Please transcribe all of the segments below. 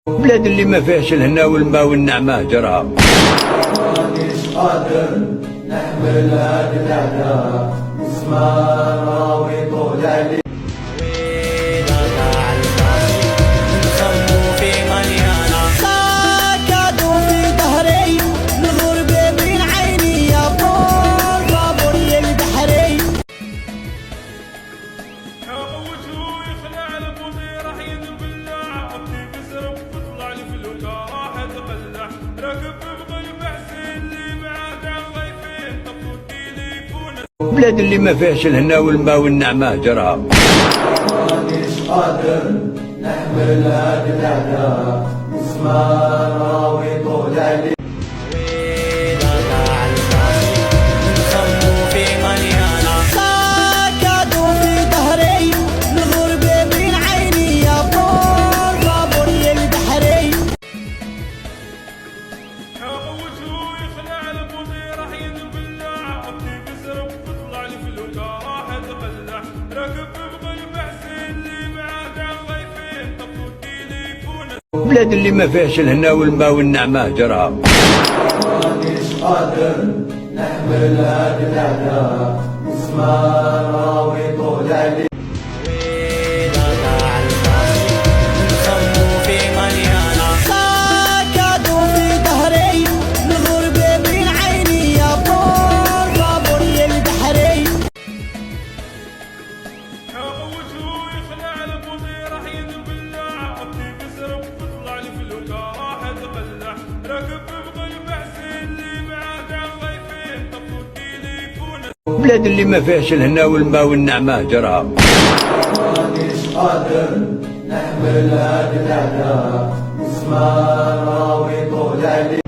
بلاد اللي ما فيهاش الهنا والماء والنعمة جرها. مانيش قادر نحمل هاد الأعداء، زمان راوي طول عليك. بلاد اللي ما فيهاش الهنا والماء والنعمة جرها. مانيش قادر نحمل هاد الأعداء، زمان راوي طول عليك. بلاد اللي ما فيهاش الهنا والماء والنعمة جرها. مانيش قادر نحمل هاد الأعداء، زمان راوي طول عليك. بلاد اللي ما فيهاش الهنا والماء والنعمة جرها. مانيش قادر نحمل هاد الأعداء، زمان راوي طول عليك.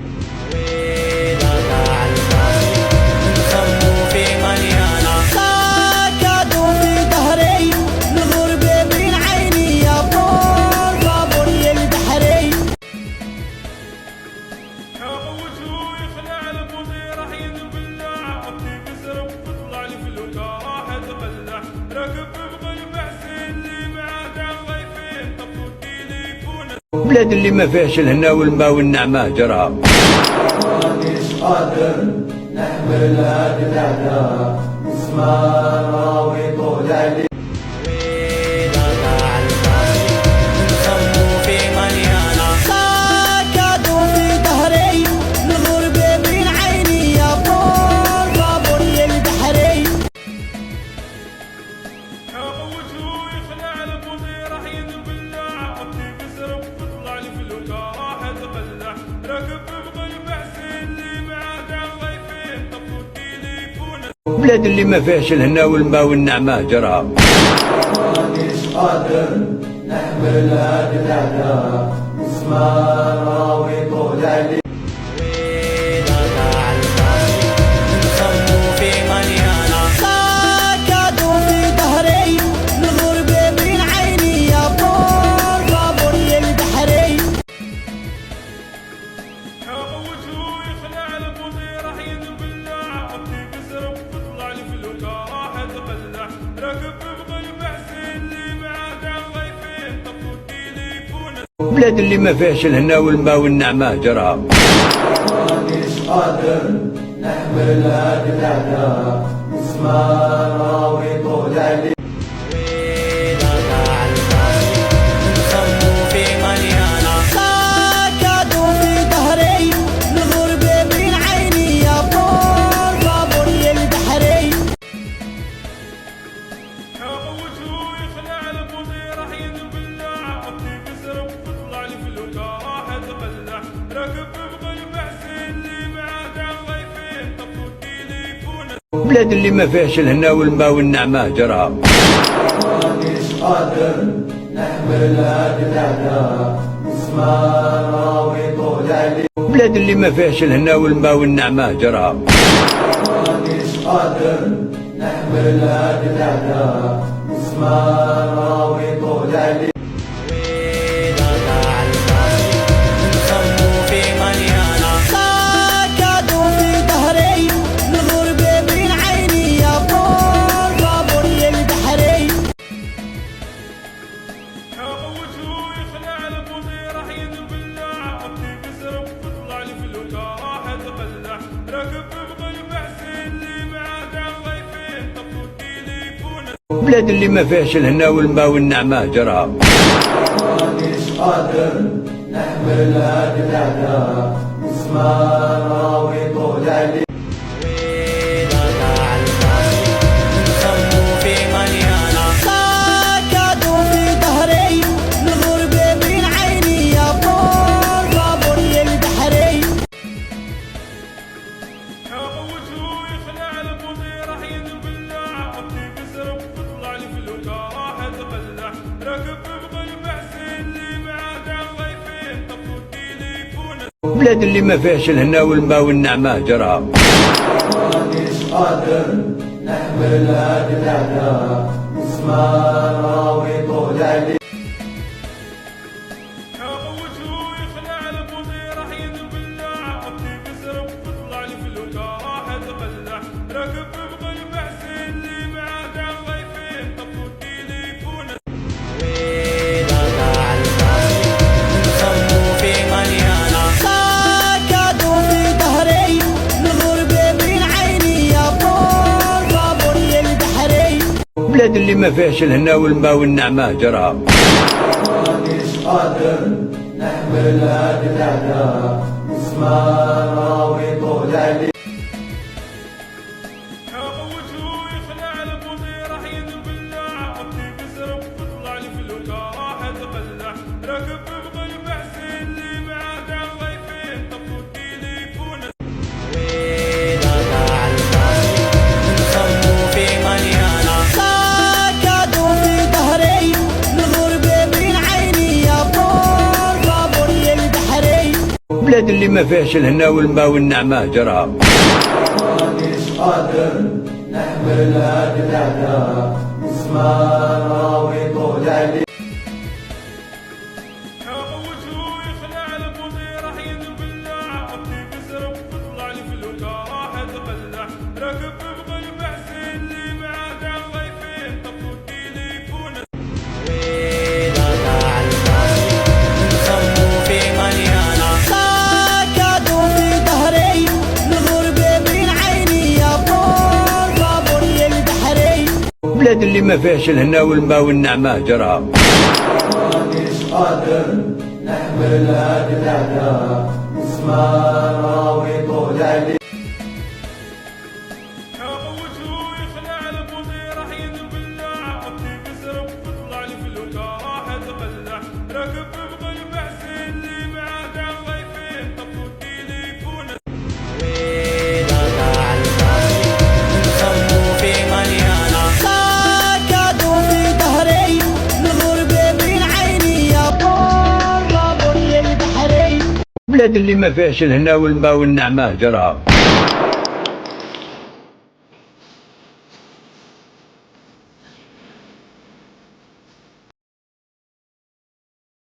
بلاد اللي ما فيهاش الهنا والماء والنعمة جرها. مانيش قادر نحمل هاد الأعداء، زمان راوي طول عليك. بلاد اللي ما فيهاش الهنا والماء والنعمة جرها. مانيش قادر نحمل هاد الأعداء، زمان راوي طول عليك. بلاد اللي ما فيهاش الهنا والماء والنعمة جرها. مانيش قادر نحمل هاد الأعداء، زمان راوي طول عليك. بلاد اللي ما فيهاش الهنا والماء والنعمة جرها. مانيش قادر نحمل هاد الأعداء، زمان راوي طول عليك. بلاد اللي ما فيهاش الهنا والماء والنعمة جرها. مانيش قادر نحمل هاد الأعداء، زمان راوي طول عليك. وجهه يخلع المضي راح ينبل وبلاد اللي ما فيهاش الهنا والماء والنعمة جرها. مانيش قادر نحمل هاد الأعداء زمان راوي طول عليك. وبلاد اللي ما فيهاش الهنا والماء والنعمة جرها. مانيش قادر نحمل هاد الأعداء زمان راوي طول عليك. وبلاد اللي ما فيهاش الهنا والماء والنعمة جرها. مانيش قادر نحمل هاد الأعداء زمان راوي طول عليك. وبلاد اللي ما فيهاش الهنا والماء والنعمة جرها. مانيش قادر نحمل هاد الأعداء زمان راوي طول عليك. وبلاد اللي ما فيهاش الهنا والماء والنعمة جرها. مانيش قادر نحمل هاد الأعداء زمان راوي طول عليك. وبلاد اللي ما فيهاش الهنا والماء والنعمة جرها.